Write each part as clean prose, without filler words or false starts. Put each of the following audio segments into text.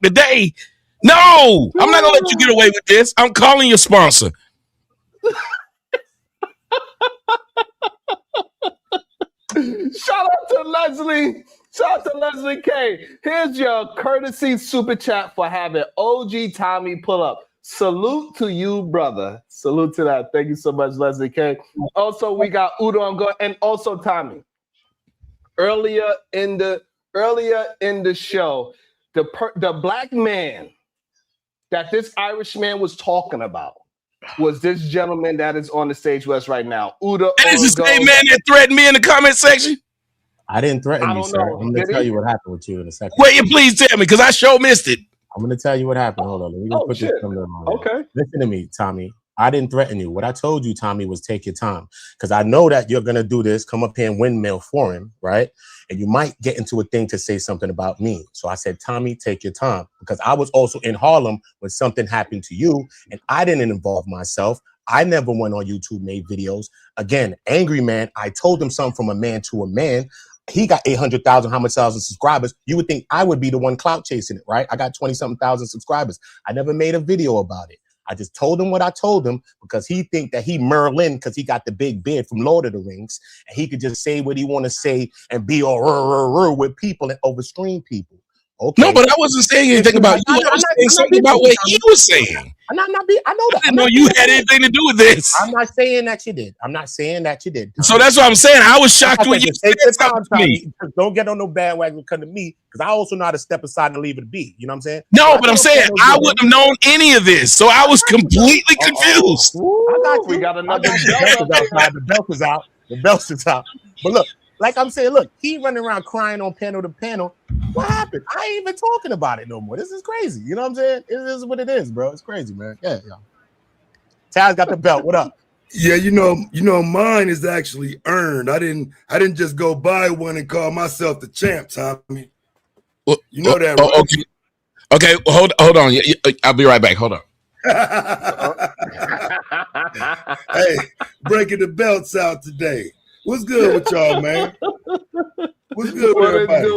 today. No, I'm not gonna let you get away with this. I'm calling your sponsor. Shout out to Leslie. Shout out to Leslie K. Here's your courtesy super chat for having OG Tommy pull up. Salute to you, brother. Salute to that. Thank you so much, Leslie K. Also, we got Ootaongo and also Tommy. Earlier in the show, the black man that this Irishman was talking about was this gentleman that is on the stage with us right now. Ootaongo. That is the same man that threatened me in the comment section. I didn't threaten you, sir. I'm going to tell you what happened with you in a second. Will you please tell me? Because I sure missed it. I'm going to tell you what happened. Hold on. Let me just put this on. Okay. Listen to me, Tommy. I didn't threaten you. What I told you, Tommy, was take your time. Because I know that you're going to do this, come up here and windmill for him, right? And you might get into a thing to say something about me. So I said, Tommy, take your time. Because I was also in Harlem when something happened to you, and I didn't involve myself. I never went on YouTube, made videos. Again, Angryman, I told him something from a man to a man. He got 800,000, how much thousand subscribers? You would think I would be the one clout chasing it, right? I got 20-something thousand subscribers. I never made a video about it. I just told him what I told him because he think that he Merlin because he got the big beard from Lord of the Rings and he could just say what he want to say and be all with people and overstream people. Okay. No, but I wasn't saying anything about you. I was saying something about what he was saying. I know that. I didn't know you had anything to do with this. I'm not saying that you did. I'm not saying that you did. So that's what I'm saying. I was shocked when you said something to me. Don't get on no bandwagon when it come to me because I also know how to step aside and leave it be. You know what I'm saying? No, but I'm saying I wouldn't have known any of this. So I was completely confused. I got we got another belt. The belt is out. The belt is out. But look, like I'm saying, look, he running around crying on panel to panel. What happened? I ain't even talking about it no more. This is crazy. You know what I'm saying? It is what it is, bro. It's crazy, man. Yeah. Taz got the belt. What up? Yeah, you know, mine is actually earned. I didn't just go buy one and call myself the champ, Tommy. Well, you know that, right? Okay. Well, hold on. I'll be right back. Hold on. Hey, breaking the belts out today. What's good with y'all, man? What's good with everybody?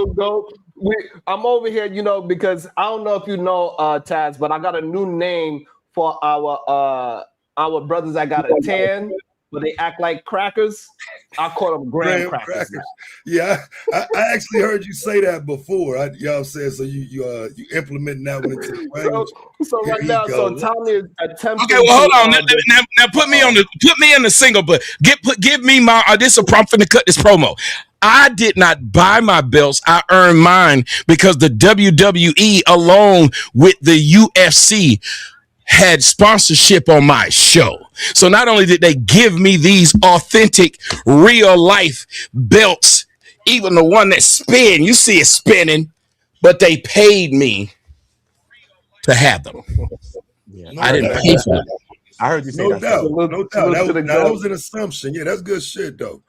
I'm over here, because I don't know if you know, Taz, but I got a new name for our brothers that got a tan, but they act like crackers. I call them graham crackers. Yeah, I actually heard you say that before. Y'all said so. You implementing that one into the language. So right now, so Tommy is attempting. Okay, well, hold on. Now put me in the single, but give me my. This is a prompt for to cut this promo. I did not buy my belts. I earned mine because the WWE, along with the UFC, had sponsorship on my show. So not only did they give me these authentic, real life belts, even the one that spin, you see it spinning, but they paid me to have them. Yeah, I didn't pay for them. I heard you say that. No doubt. That was an assumption. Yeah, that's good shit, though.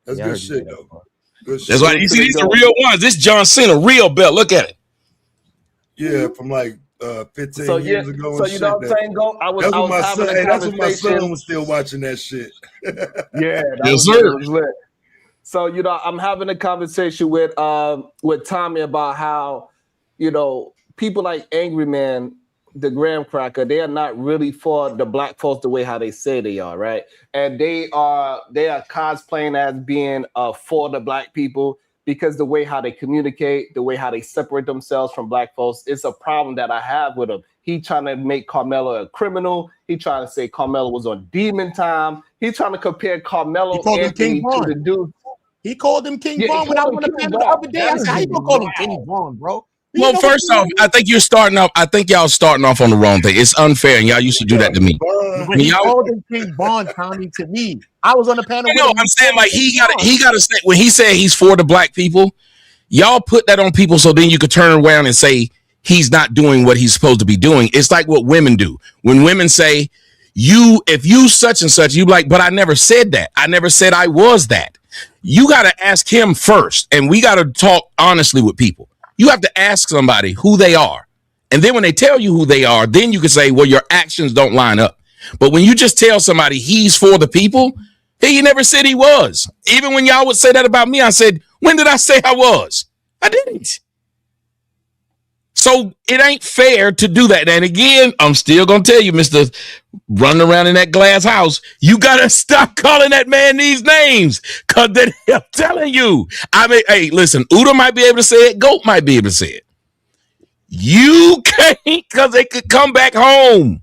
That's good shit, though. That's why you see these are real ones. This John Cena real belt. Look at it. Yeah, from like 15 years ago. So you know what I'm saying? That's when my son was still watching that shit. Yeah, that was lit. So I'm having a conversation with Tommy about how people like Angryman, the graham cracker, they are not really for the black folks the way how they say they are, right? And they are cosplaying as being for the black people because the way how they communicate, the way how they separate themselves from black folks, it's a problem that I have with them. He trying to make Karmelo a criminal. He trying to say Karmelo was on demon time. He trying to compare Karmelo Anthony to the dude. He called him King Vaughn when I went to panel the other day. I said, how you gonna call him King Vaughn, bro? Well, first off, I think y'all starting off on the wrong thing. It's unfair, and y'all used to do that to me. He called him King Vaughn, Tommy, to me. I was on the panel. No, I'm saying like he got to say when he said he's for the black people. Y'all put that on people so then you could turn around and say he's not doing what he's supposed to be doing. It's like what women do when women say if you such and such, you like, but I never said that. I never said I was that. You got to ask him first, and we got to talk honestly with people. You have to ask somebody who they are. And then when they tell you who they are, then you can say, well, your actions don't line up. But when you just tell somebody he's for the people, he never said he was. Even when y'all would say that about me, I said, when did I say I was? I didn't. So it ain't fair to do that. And again, I'm still gonna tell you, Mr. Running around in that glass house, you gotta stop calling that man these names. Cause then I'm telling you, I mean, hey, listen, Uda might be able to say it, Goat might be able to say it. You can't, because they could come back home.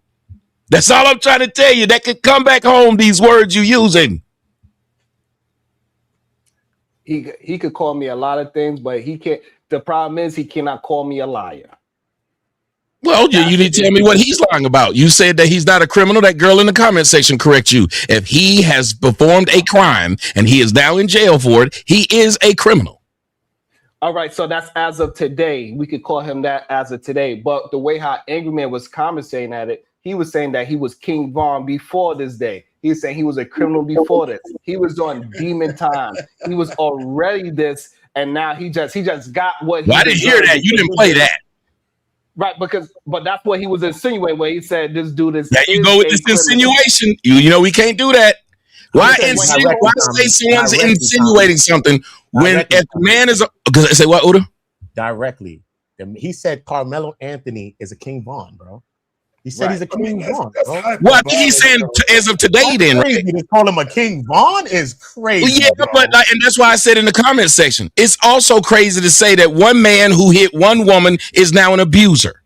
That's all I'm trying to tell you. That could come back home, these words you're using. He could call me a lot of things, but he can't. The problem is he cannot call me a liar. Well, you need to tell me what he's lying about. You said that he's not a criminal. That girl in the comment section correct you. If he has performed a crime and he is now in jail for it, he is a criminal. All right, so that's as of today. We could call him that as of today. But the way how Angryman was commentating at it, he was saying that he was King Von before this day. He was saying he was a criminal before this. He was on demon time. He was already this, and now he just got what. Well, I didn't hear that. You didn't play that. Right, but that's what he was insinuating, where he said this dude is. There you go with this insinuation. You know we can't do that. Why say someone's insinuating something when if the man is say what, Uda? Directly. He said Karmelo Anthony is a King Von, bro. He said he's a King Von, bro. Well, I think he's saying as of today, then, right? To call him a King Von is crazy. Well, yeah, bro. But and that's why I said in the comment section, it's also crazy to say that one man who hit one woman is now an abuser.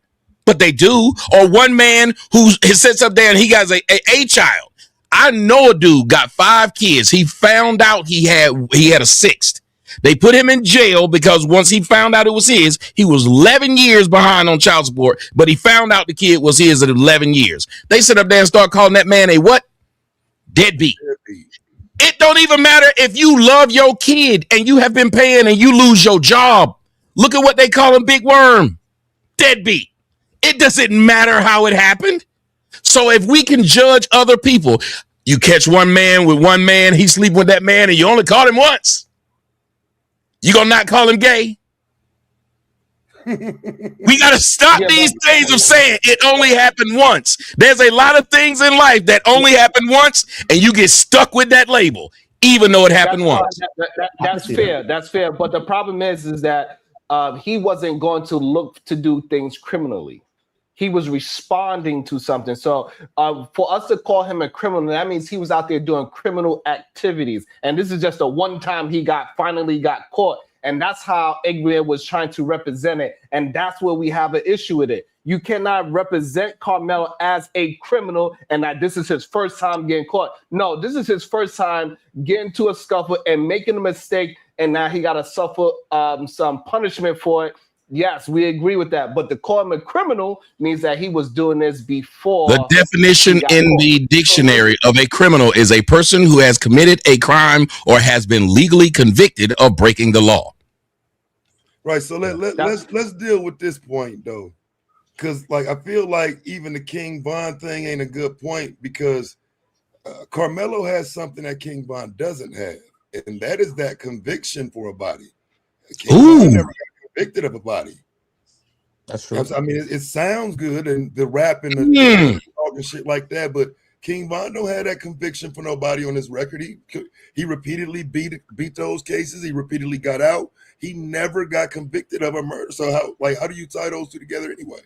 But they do, or one man who sits up there and he got a child. I know a dude got 5 kids. He found out he had a 6th. They put him in jail because once he found out it was his, he was 11 years behind on child support, but he found out the kid was his at 11 years. They sit up there and start calling that man a what? Deadbeat. It don't even matter if you love your kid and you have been paying and you lose your job. Look at what they call him, Big Worm. Deadbeat. It doesn't matter how it happened. So if we can judge other people, you catch one man with one man, he's sleeping with that man, and you only call him once. You gonna not call him gay? We gotta stop these things of saying it only happened once. There's a lot of things in life that only happen once, and you get stuck with that label, even though it happened once. That's fair. That's fair. But the problem is that he wasn't going to look to do things criminally. He was responding to something. So for us to call him a criminal, that means he was out there doing criminal activities. And this is just a one time he finally got caught. And that's how Angryman was trying to represent it. And that's where we have an issue with it. You cannot represent Karmelo as a criminal and that this is his first time getting caught. No, this is his first time getting to a scuffle and making a mistake. And now he got to suffer some punishment for it. Yes, we agree with that. But to call him a criminal means that he was doing this before. The definition in the dictionary of a criminal is a person who has committed a crime or has been legally convicted of breaking the law. Right. So let's deal with this point though, because like I feel like even the King Von thing ain't a good point because Karmelo has something that King Von doesn't have, and that is that conviction for a body. King Von never got convicted of a body. That's true. I mean, it sounds good and the rap and the talk and shit like that, but King Von don't have that conviction for nobody on his record. He repeatedly beat those cases. He repeatedly got out. He never got convicted of a murder. So how do you tie those two together anyway?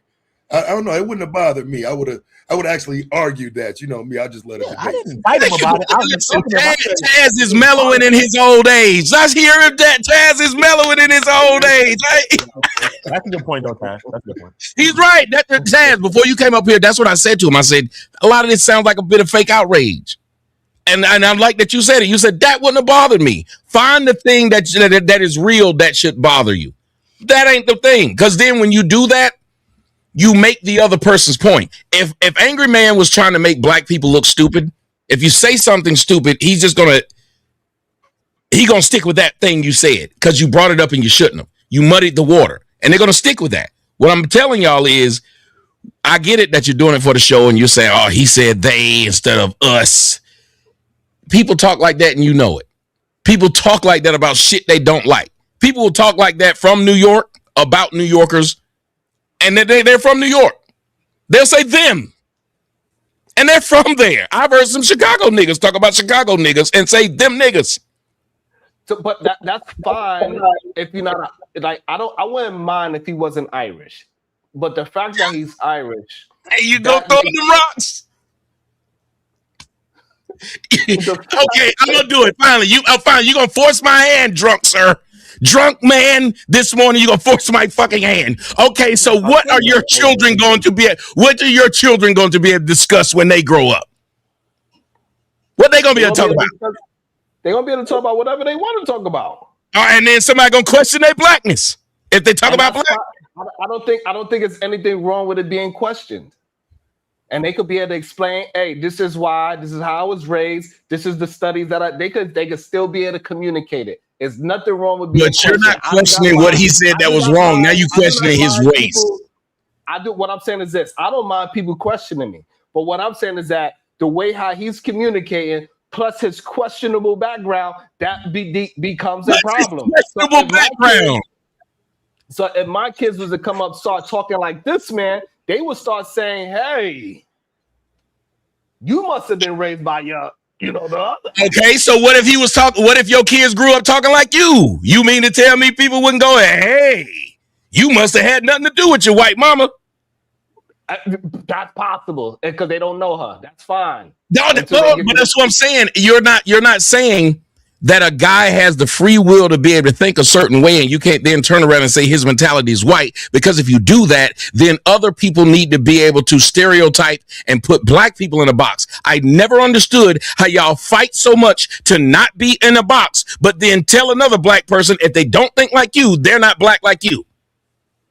I don't know. It wouldn't have bothered me. I would actually argued that. You know me. I just let it. I didn't fight him about it. Taz is mellowing in his old age. Let's hear it. That Taz is mellowing in his old age. That's a good point, though, Taz. That's a good point. He's right. Taz, before you came up here, that's what I said to him. I said a lot of this sounds like a bit of fake outrage. And I like that you said it. You said that wouldn't have bothered me. Find the thing that is real that should bother you. That ain't the thing. Because then when you do that, you make the other person's point. If Angryman was trying to make black people look stupid, if you say something stupid, he's gonna stick with that thing you said because you brought it up and you shouldn't have. You muddied the water, and they're gonna stick with that. What I'm telling y'all is, I get it that you're doing it for the show, and you say, "Oh, he said they instead of us." People talk like that, and you know it. People talk like that about shit they don't like. People will talk like that from New York about New Yorkers. And they're from New York. They'll say them. And they're from there. I've heard some Chicago niggas talk about Chicago niggas and say them niggas. So, but that's fine if you're not like I wouldn't mind if he wasn't Irish. but the fact that he's Irish. Hey, you go throw them rocks. Okay, I'm gonna do it. Finally, fine. You gonna force my hand, drunk sir, drunk man. This morning you gonna force my fucking hand. Okay, so what are your children going to be? What are your children going to be able to discuss when they grow up? What they gonna be able to talk about? They're gonna be able to talk about whatever they want to talk about. And then somebody gonna question their blackness if they talk about black. I don't think it's anything wrong with it being questioned. And they could be able to explain, hey, this is why, this is how I was raised, this is the studies that they could still be able to communicate it. There's nothing wrong with being But you're not questioning what he said that was wrong. Now you're questioning his race. What I'm saying is this. I don't mind people questioning me. But what I'm saying is that the way how he's communicating, plus his questionable background, that becomes a problem. Questionable background. So if my kids was to come up, start talking like this, man, they would start saying, hey, you must have been raised by the other. Okay, so what if he was talking? What if your kids grew up talking like you? You mean to tell me people wouldn't go, hey, you must have had nothing to do with your white mama? That's possible because they don't know her. That's fine. No, but that's what I'm saying. You're not saying that a guy has the free will to be able to think a certain way, and you can't then turn around and say his mentality is white, because if you do that, then other people need to be able to stereotype and put black people in a box. I never understood how y'all fight so much to not be in a box, but then tell another black person if they don't think like you, they're not black like you.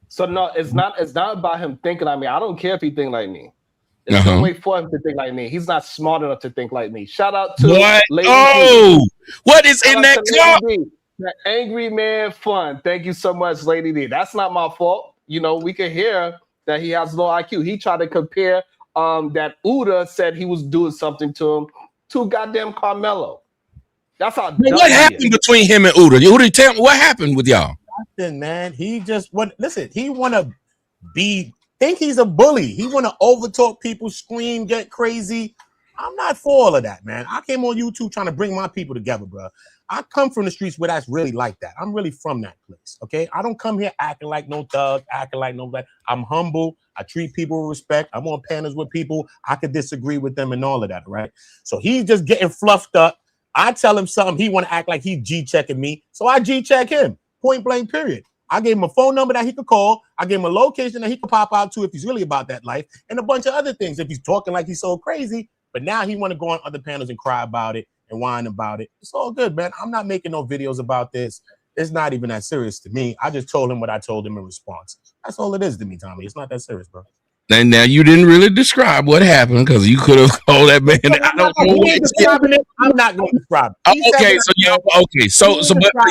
So no, it's not about him thinking like me. I don't care if he think like me. There's no way for him to think like me. He's not smart enough to think like me. Shout out to Lady D. What is in that club? The Angry Man Fun. Thank you so much, Lady D. That's not my fault. We can hear that he has low IQ. He tried to compare that Uda said he was doing something to him to goddamn Karmelo. That's how. What happened between him and Uda? Uda, tell me what happened with y'all. Nothing, man. He just he want to think he's a bully. He want to overtalk people, scream, get crazy. I'm not for all of that, man. I came on YouTube trying to bring my people together, bro. I come from the streets where that's really like that. I'm really from that place, okay? I don't come here acting like no thug, acting like no black. I'm humble. I treat people with respect. I'm on panels with people. I could disagree with them and all of that, right? So he's just getting fluffed up. I tell him something. He want to act like he's G-checking me. So I G-check him, point blank, period. I gave him a phone number that he could call. I gave him a location that he could pop out to if he's really about that life, and a bunch of other things if he's talking like he's so crazy. But now he want to go on other panels and cry about it and whine about it. It's all good, man. I'm not making no videos about this. It's not even that serious to me. I just told him what I told him in response. That's all it is to me, Tommy. It's not that serious, bro. And now you didn't really describe what happened, because you could have called that man. I don't know what it. I'm not going to describe it. But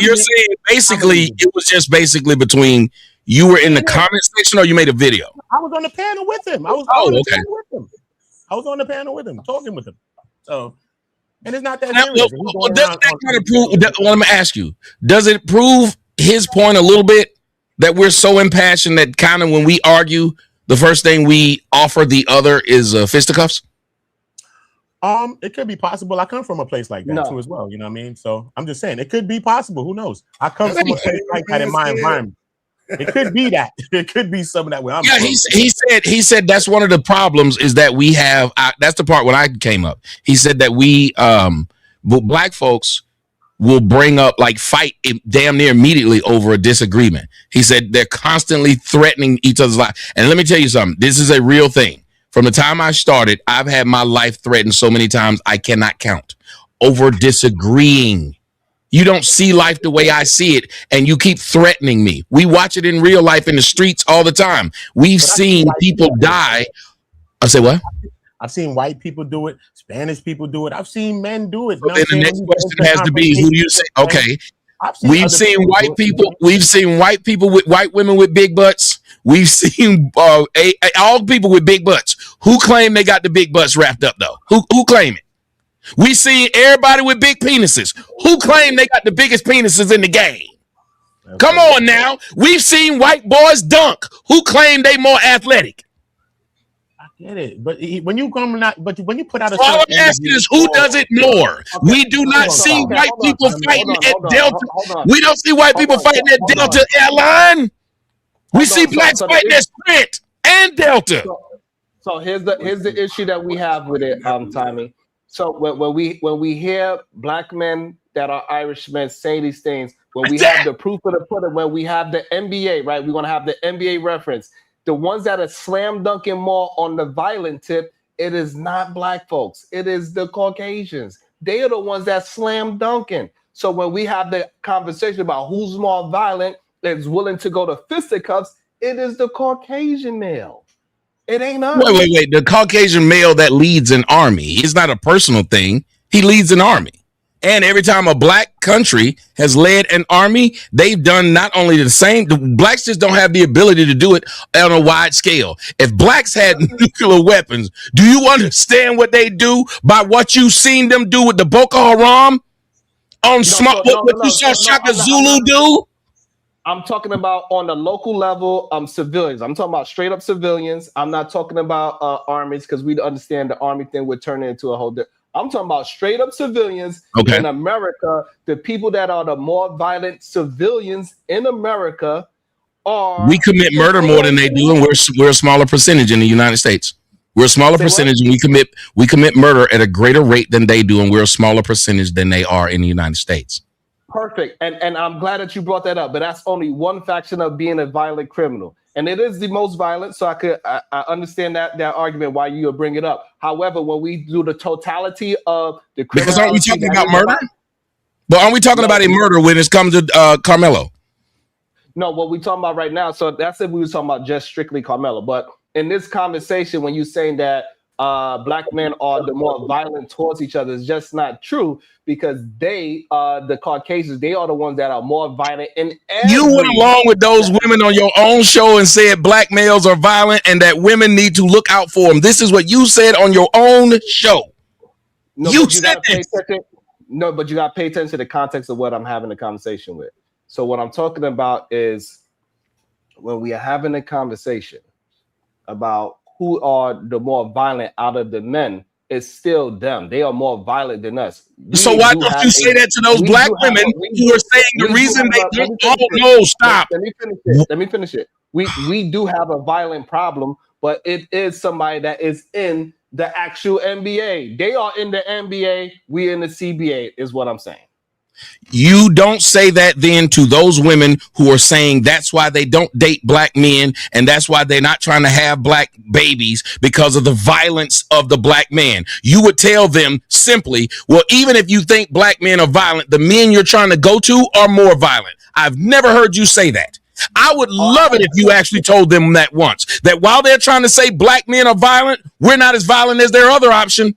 you're saying basically it was just basically between you were in the comment section, or you made a video? I was on the panel with him. I was on the panel with him, talking with him. So, and it's not that serious. Let me ask you: does it prove his point a little bit that we're so impassioned that kind of when we argue, the first thing we offer the other is fisticuffs? It could be possible. I come from a place like that too, as well. You know what I mean? So I'm just saying it could be possible. Who knows? I come from a place like that in my environment. It could be that. It could be some of that way. He said that's one of the problems is that we have. That's the part when I came up. He said that we, black folks, will bring up fight damn near immediately over a disagreement. He said they're constantly threatening each other's life. And let me tell you something. This is a real thing. From the time I started, I've had my life threatened so many times I cannot count over disagreeing. You don't see life the way I see it, and you keep threatening me. We watch it in real life in the streets all the time. We've seen people die. I say what? I've seen white people do it. Spanish people do it. I've seen men do it. Then the next question has to be, who do you say? Okay, we've seen white people. We've seen white people with white women with big butts. We've seen all people with big butts. Who claim they got the big butts wrapped up though? Who claim it? We see everybody with big penises. Who claim they got the biggest penises in the game? Okay. Come on now. We've seen white boys dunk. Who claim they more athletic? I get it, but when you put out all I'm asking is who does it more? Okay. We do not see white people fighting at Delta. We don't see white people fighting at Delta Airline. We see blacks fighting at Sprint and Delta. So here's the issue that we have with it, Tommy. So when we hear black men that are Irishmen say these things, when we have the proof of the pudding, when we have the NBA, right? We're gonna have the NBA reference. The ones that are slam dunking more on the violent tip, it is not black folks. It is the Caucasians. They are the ones that slam dunking. So when we have the conversation about who's more violent, that's willing to go to fisticuffs, it is the Caucasian male. It ain't us. Wait. The Caucasian male that leads an army. It's not a personal thing. He leads an army. And every time a black country has led an army, they've done not only the same, the blacks just don't have the ability to do it on a wide scale. If blacks had nuclear weapons, do you understand what they do by what you've seen them do with the Boko Haram? What you saw Shaka Zulu do? I'm talking about on the local level, civilians. I'm talking about straight up civilians. I'm not talking about armies because we understand the army thing would turn into a whole different. I'm talking about straight up civilians in America. The people that are the more violent civilians in America are. We commit murder more than they do, and we're a smaller percentage in the United States. We're a smaller percentage, and we commit murder at a greater rate than they do, and we're a smaller percentage than they are in the United States. Perfect, and I'm glad that you brought that up. But that's only one faction of being a violent criminal, and it is the most violent. So I understand that argument why you would bring it up. However, when we do the totality of the because aren't we talking about murder? But aren't we talking about a murder when it comes to Karmelo? No, what we're talking about right now. So that's if we were talking about just strictly Karmelo. But in this conversation, when you're saying that black men are the more violent towards each other, it's just not true because they, the Caucasians, they are the ones that are more violent. You went along with those women on your own show and said black males are violent and that women need to look out for them. This is what you said on your own show. No, you said this. No, but you got to pay attention to the context of what I'm having a conversation with. So what I'm talking about is when we are having a conversation about who are the more violent out of the men, it's still them. They are more violent than us. So why don't you say that to those black women who are saying the reason they don't know? Stop. Let me finish it. We do have a violent problem, but it is somebody that is in the actual NBA. They are in the NBA. We in the CBA is what I'm saying. You don't say that then to those women who are saying that's why they don't date black men and that's why they're not trying to have black babies because of the violence of the black man. You would tell them simply, well, even if you think black men are violent, the men you're trying to go to are more violent. I've never heard you say that. I would love it if you actually told them that once, that while they're trying to say black men are violent, we're not as violent as their other option.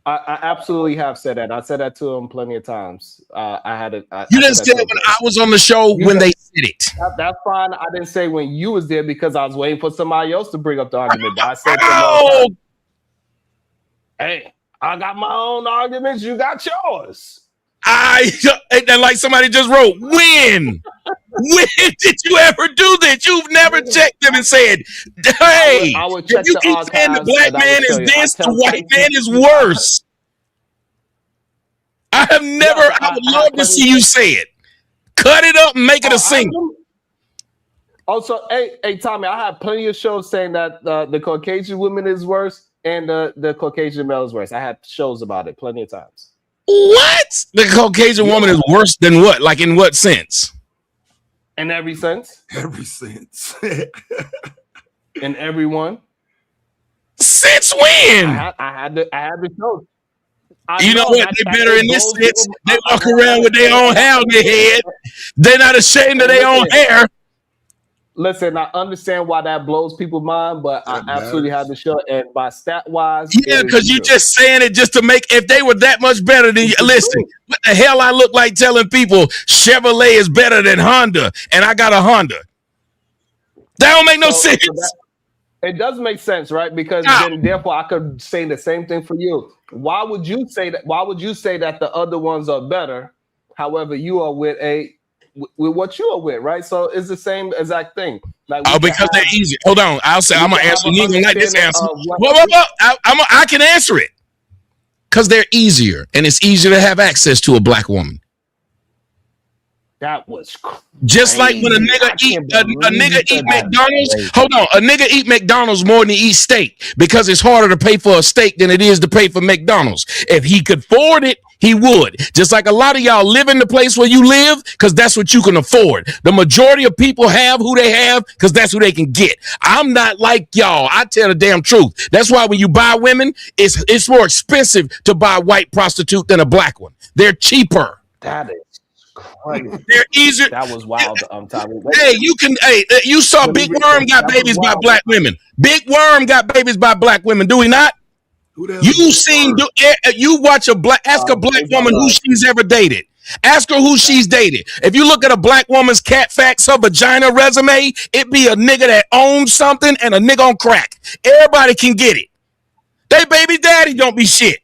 I absolutely have said that. I said that to him plenty of times. You didn't say it when I was on the show when they said it. That's fine. I didn't say when you was there because I was waiting for somebody else to bring up the argument. But I said, hey, I got my own arguments. You got yours. And like somebody just wrote, when? When did you ever do that? You've never checked them and said, hey, I would check if you keep saying the black man is this, the white man is worse. I have never, I would love to see you say it. Cut it up and make it a single. Also, hey, Tommy, I have plenty of shows saying that the Caucasian woman is worse and the Caucasian male is worse. I have shows about it plenty of times. What? The Caucasian woman is worse than what? Like in what sense? In every sense. Every sense. In everyone. Since when? I had the show. You know what? They're better in this sense. They walk around with their own hair on their head. They're not ashamed of their own hair. Listen, I understand why that blows people's mind, but I absolutely have to show. And by stat wise, yeah, because you're just saying it just to make. If they were that much better than you, listen. What the hell I look like telling people Chevrolet is better than Honda, and I got a Honda? That don't make no sense. It does make sense, right? Because then, therefore, I could say the same thing for you. Why would you say that? Why would you say that the other ones are better? However, you are with what you are with, right? So it's the same exact thing. Like because they're easy. Hold on, I'm gonna answer. You ain't gonna like this answer. I can answer it because they're easier, and it's easier to have access to a black woman. That was crazy. Just like when a nigga eat McDonald's. Hold on, a nigga eat McDonald's more than he eats steak because it's harder to pay for a steak than it is to pay for McDonald's. If he could afford it, he would. Just like a lot of y'all live in the place where you live because that's what you can afford. The majority of people have who they have because that's who they can get. I'm not like y'all. I tell the damn truth. That's why when you buy women, it's more expensive to buy a white prostitute than a black one. They're cheaper. That is crazy. They're easier. That was wild. Tommy. Hey, you saw Big Worm got babies by black women. Big Worm got babies by black women. Do we not? You watch ask a black woman who she's ever dated. Ask her who she's dated. If you look at a black woman's cat facts, her vagina resume, it be a nigga that owns something and a nigga on crack. Everybody can get it. They baby daddy don't be shit.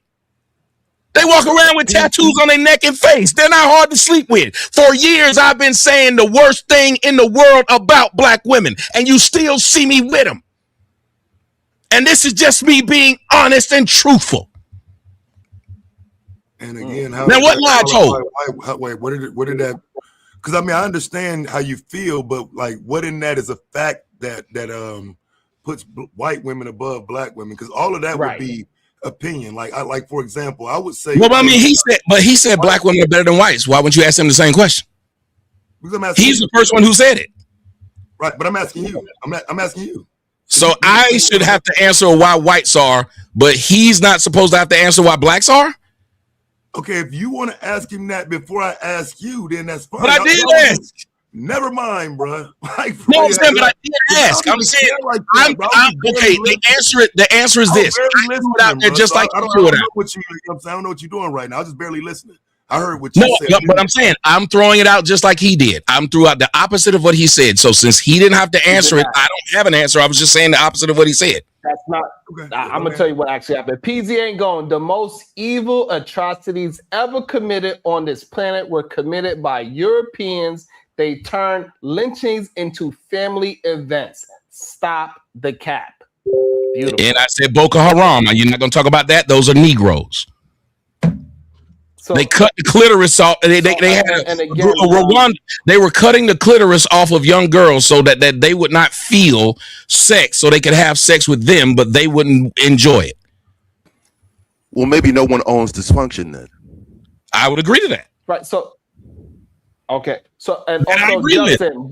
They walk around with tattoos on their neck and face. They're not hard to sleep with. For years, I've been saying the worst thing in the world about black women, and you still see me with them. And this is just me being honest and truthful. And again, now what lie I told? Wait, what did that? Because I mean, I understand how you feel, but like, what in that is a fact that puts white women above black women? Because all of that would be opinion. Like for example, I would say. Well, I mean, he said black women are better than whites. Why wouldn't you ask him the same question? He's the first one who said it. Right, but I'm asking you. I'm asking you. So I should have to answer why whites are, but he's not supposed to have to answer why blacks are? Okay, if you want to ask him that before I ask you, then that's fine. But I did ask. Never mind, bro. Like, no, I'm saying, but I did ask. I'm saying, okay. The answer is this. I threw it out there just like you threw it out. I don't know what you're doing right now. I was just barely listening. I heard what you said. No, but I'm saying I'm throwing it out just like he did. I'm threw out the opposite of what he said. So since he didn't have to answer it, I don't have an answer. I was just saying the opposite of what he said. That's not. I'm gonna tell you what actually happened. PZ ain't going. The most evil atrocities ever committed on this planet were committed by Europeans. They turned lynchings into family events. Stop the cap. Beautiful. And I said Boko Haram. You're not gonna talk about that. Those are Negroes. So, they cut the clitoris off. They had Rwanda. They were cutting the clitoris off of young girls so that they would not feel sex, so they could have sex with them, but they wouldn't enjoy it. Well, maybe no one owns dysfunction then. I would agree to that. Right. So, okay. So, and also Justin.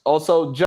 Also,